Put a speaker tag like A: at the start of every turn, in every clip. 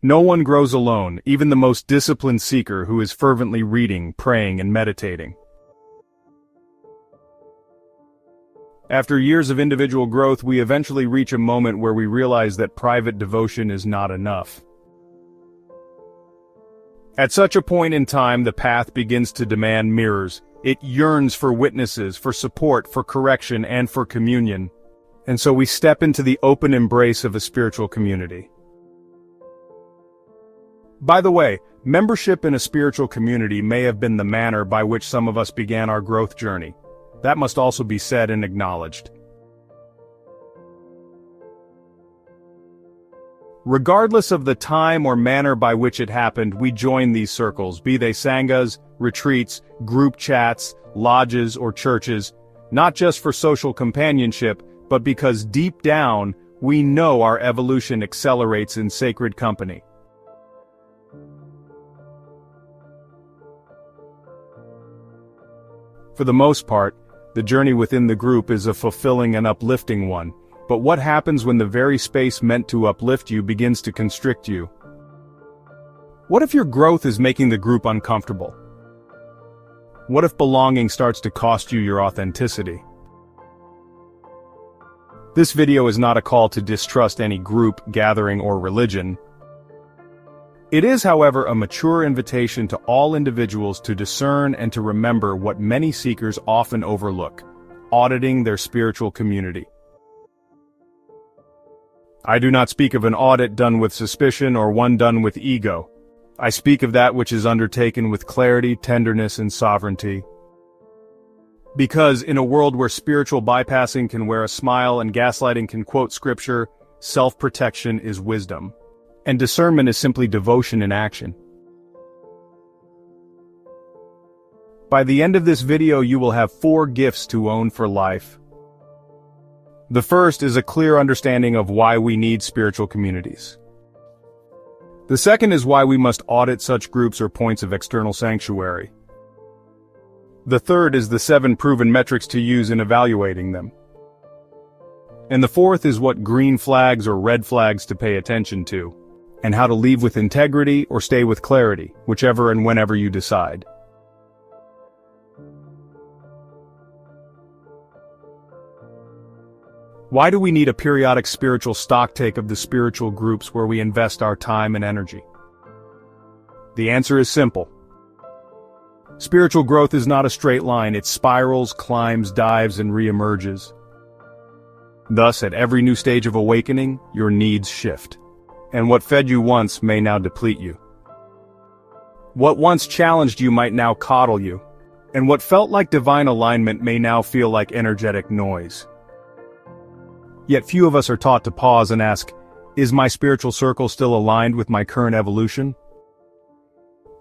A: No one grows alone, even the most disciplined seeker who is fervently reading, praying, and meditating. After years of individual growth, we eventually reach a moment where we realize that private devotion is not enough. At such a point in time, the path begins to demand mirrors. It yearns for witnesses, for support, for correction, and for communion. And so we step into the open embrace of a spiritual community. By the way, membership in a spiritual community may have been the manner by which some of us began our growth journey. That must also be said and acknowledged. Regardless of the time or manner by which it happened, we join these circles, be they sanghas, retreats, group chats, lodges, or churches, not just for social companionship, but because deep down, we know our evolution accelerates in sacred company. For the most part, the journey within the group is a fulfilling and uplifting one. But what happens when the very space meant to uplift you begins to constrict you? What if your growth is making the group uncomfortable? What if belonging starts to cost you your authenticity? This video is not a call to distrust any group, gathering, or religion. It is, however, a mature invitation to all individuals to discern and to remember what many seekers often overlook: auditing their spiritual community. I do not speak of an audit done with suspicion or one done with ego. I speak of that which is undertaken with clarity, tenderness, and sovereignty. Because in a world where spiritual bypassing can wear a smile and gaslighting can quote scripture, self-protection is wisdom. And discernment is simply devotion in action. By the end of this video, you will have 4 gifts to own for life. The first is a clear understanding of why we need spiritual communities. The second is why we must audit such groups or points of external sanctuary. The third is the 7 proven metrics to use in evaluating them. And the fourth is what green flags or red flags to pay attention to, and how to leave with integrity or stay with clarity, whichever and whenever you decide. Why do we need a periodic spiritual stocktake of the spiritual groups where we invest our time and energy? The answer is simple. Spiritual growth is not a straight line. It spirals, climbs, dives, and re-emerges. Thus, at every new stage of awakening, your needs shift. And what fed you once may now deplete you. What once challenged you might now coddle you. And what felt like divine alignment may now feel like energetic noise. Yet few of us are taught to pause and ask, is my spiritual circle still aligned with my current evolution?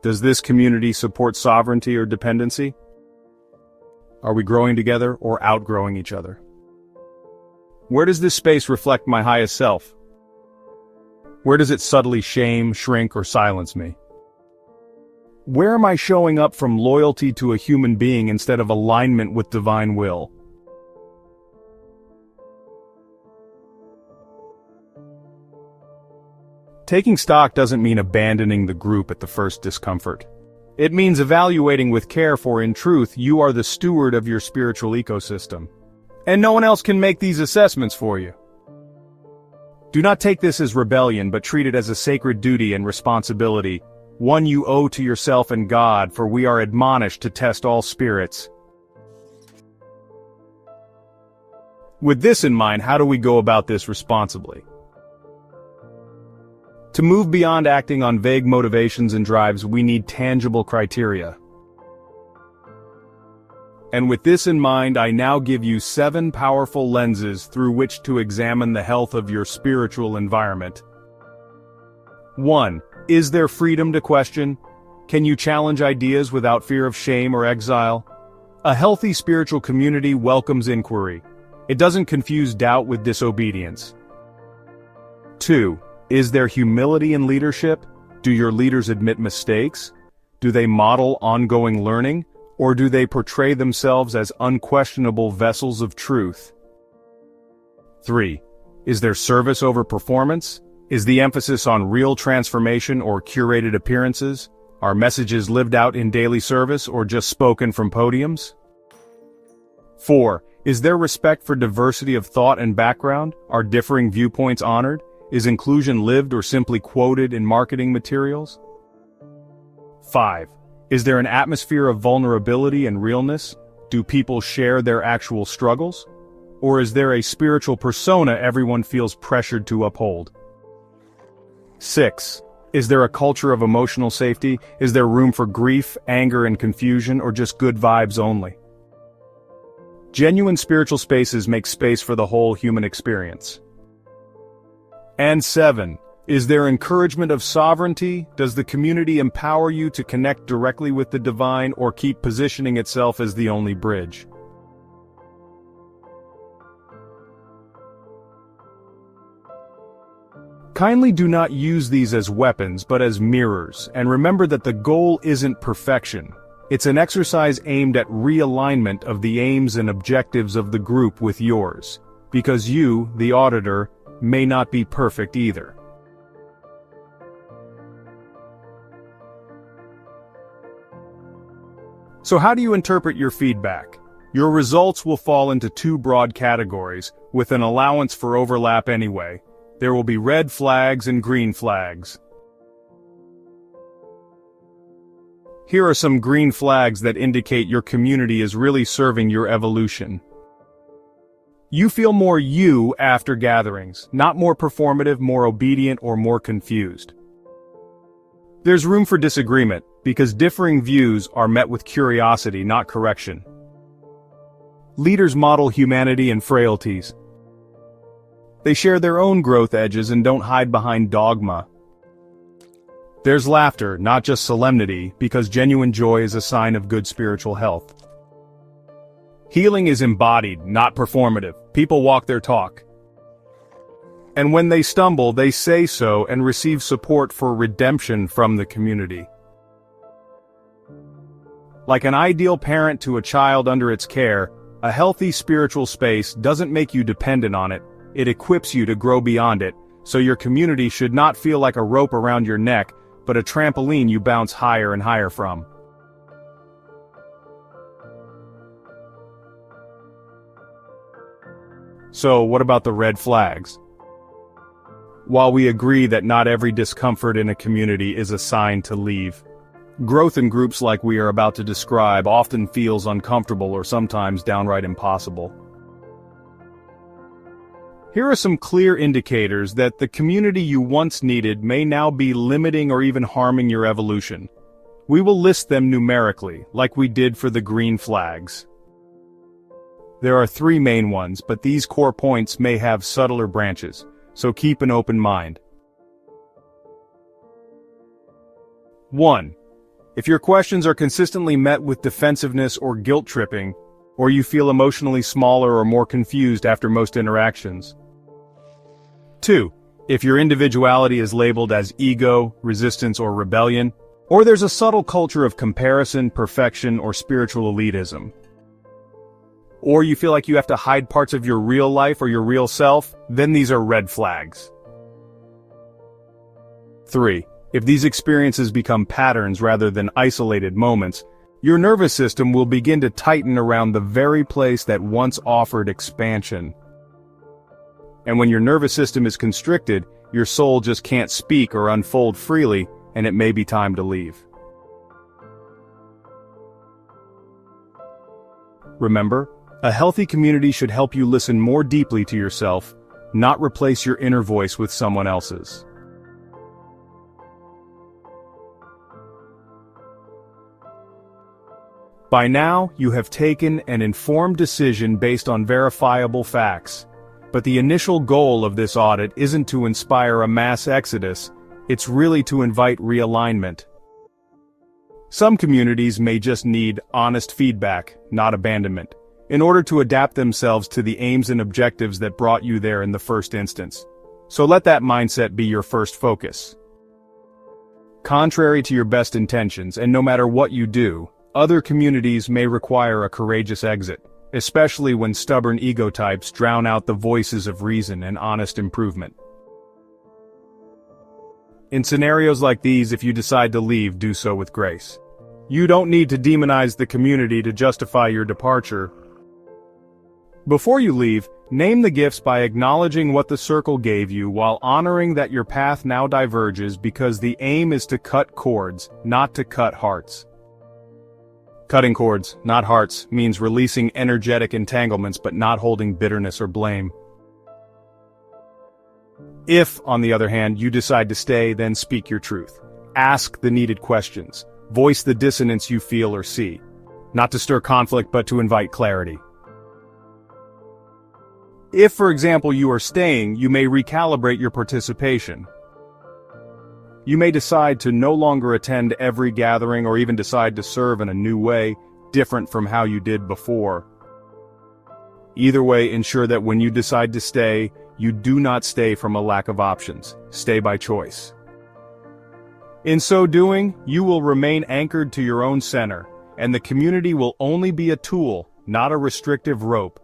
A: Does this community support sovereignty or dependency? Are we growing together or outgrowing each other? Where does this space reflect my highest self? Where does it subtly shame, shrink, or silence me? Where am I showing up from loyalty to a human being instead of alignment with divine will? Taking stock doesn't mean abandoning the group at the first discomfort. It means evaluating with care, for in truth, you are the steward of your spiritual ecosystem. And no one else can make these assessments for you. Do not take this as rebellion, but treat it as a sacred duty and responsibility, one you owe to yourself and God, for we are admonished to test all spirits. With this in mind, how do we go about this responsibly? To move beyond acting on vague motivations and drives, we need tangible criteria. And with this in mind, I now give you 7 powerful lenses through which to examine the health of your spiritual environment. 1. Is there freedom to question? Can you challenge ideas without fear of shame or exile? A healthy spiritual community welcomes inquiry. It doesn't confuse doubt with disobedience. 2. Is there humility in leadership? Do your leaders admit mistakes? Do they model ongoing learning? Or do they portray themselves as unquestionable vessels of truth? 3. Is there service over performance? Is the emphasis on real transformation or curated appearances? Are messages lived out in daily service or just spoken from podiums? 4. Is there respect for diversity of thought and background? Are differing viewpoints honored? Is inclusion lived or simply quoted in marketing materials? 5. Is there an atmosphere of vulnerability and realness? Do people share their actual struggles? Or is there a spiritual persona everyone feels pressured to uphold? 6. Is there a culture of emotional safety? Is there room for grief, anger, and confusion, or just good vibes only? Genuine spiritual spaces make space for the whole human experience. And 7. Is there encouragement of sovereignty? Does the community empower you to connect directly with the divine or keep positioning itself as the only bridge? Kindly do not use these as weapons but as mirrors, and remember that the goal isn't perfection. It's an exercise aimed at realignment of the aims and objectives of the group with yours, because you, the auditor, may not be perfect either. So how do you interpret your feedback? Your results will fall into two broad categories, with an allowance for overlap anyway. There will be red flags and green flags. Here are some green flags that indicate your community is really serving your evolution. You feel more you after gatherings, not more performative, more obedient, or more confused. There's room for disagreement, because differing views are met with curiosity, not correction. Leaders model humanity and frailties. They share their own growth edges and don't hide behind dogma. There's laughter, not just solemnity, because genuine joy is a sign of good spiritual health. Healing is embodied, not performative. People walk their talk. And when they stumble, they say so and receive support for redemption from the community. Like an ideal parent to a child under its care, a healthy spiritual space doesn't make you dependent on it. It equips you to grow beyond it, so your community should not feel like a rope around your neck, but a trampoline you bounce higher and higher from. So, what about the red flags? While we agree that not every discomfort in a community is a sign to leave, growth in groups like we are about to describe often feels uncomfortable or sometimes downright impossible. Here are some clear indicators that the community you once needed may now be limiting or even harming your evolution. We will list them numerically, like we did for the green flags. There are 3 main ones, but these core points may have subtler branches, so keep an open mind. 1. If your questions are consistently met with defensiveness or guilt-tripping, or you feel emotionally smaller or more confused after most interactions. 2. If your individuality is labeled as ego, resistance, or rebellion, or there's a subtle culture of comparison, perfection, or spiritual elitism. Or you feel like you have to hide parts of your real life or your real self, then these are red flags. 3. If these experiences become patterns rather than isolated moments, your nervous system will begin to tighten around the very place that once offered expansion. And when your nervous system is constricted, your soul just can't speak or unfold freely, and it may be time to leave. Remember, a healthy community should help you listen more deeply to yourself, not replace your inner voice with someone else's. By now, you have taken an informed decision based on verifiable facts. But the initial goal of this audit isn't to inspire a mass exodus, it's really to invite realignment. Some communities may just need honest feedback, not abandonment, in order to adapt themselves to the aims and objectives that brought you there in the first instance. So let that mindset be your first focus. Contrary to your best intentions, and no matter what you do, other communities may require a courageous exit, especially when stubborn ego types drown out the voices of reason and honest improvement. In scenarios like these, if you decide to leave, do so with grace. You don't need to demonize the community to justify your departure. Before you leave, name the gifts by acknowledging what the circle gave you while honoring that your path now diverges, because the aim is to cut cords, not to cut hearts. Cutting cords, not hearts, means releasing energetic entanglements but not holding bitterness or blame. If, on the other hand, you decide to stay, then speak your truth. Ask the needed questions. Voice the dissonance you feel or see. Not to stir conflict but to invite clarity. If, for example, you are staying, you may recalibrate your participation. You may decide to no longer attend every gathering or even decide to serve in a new way, different from how you did before. Either way, ensure that when you decide to stay, you do not stay from a lack of options. Stay by choice. In so doing, you will remain anchored to your own center, and the community will only be a tool, not a restrictive rope.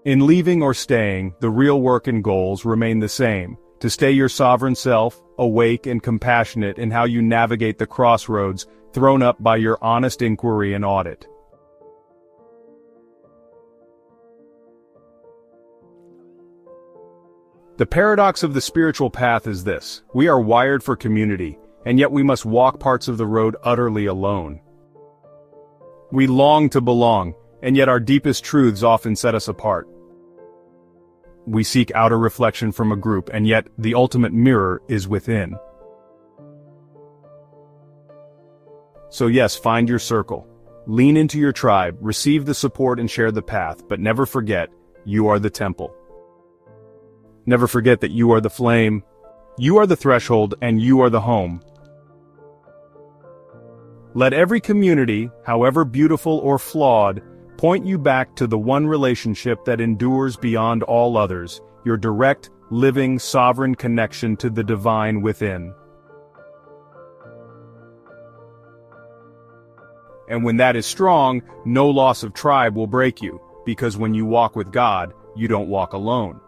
A: In leaving or staying, the real work and goals remain the same: to stay your sovereign self, awake and compassionate in how you navigate the crossroads thrown up by your honest inquiry and audit. The paradox of the spiritual path is this: we are wired for community, and yet we must walk parts of the road utterly alone. We long to belong, and yet our deepest truths often set us apart. We seek outer reflection from a group, and yet the ultimate mirror is within. So yes, find your circle. Lean into your tribe, receive the support and share the path, but never forget, you are the temple. Never forget that you are the flame, you are the threshold, and you are the home. Let every community, however beautiful or flawed, point you back to the one relationship that endures beyond all others, your direct, living, sovereign connection to the divine within. And when that is strong, no loss of tribe will break you, because when you walk with God, you don't walk alone.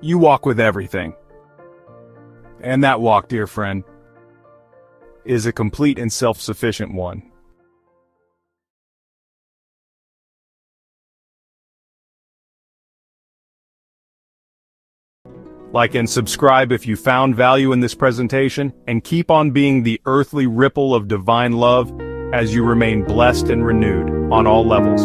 A: You walk with everything. And that walk, dear friend, is a complete and self-sufficient one. Like and subscribe if you found value in this presentation, and keep on being the earthly ripple of divine love as you remain blessed and renewed on all levels.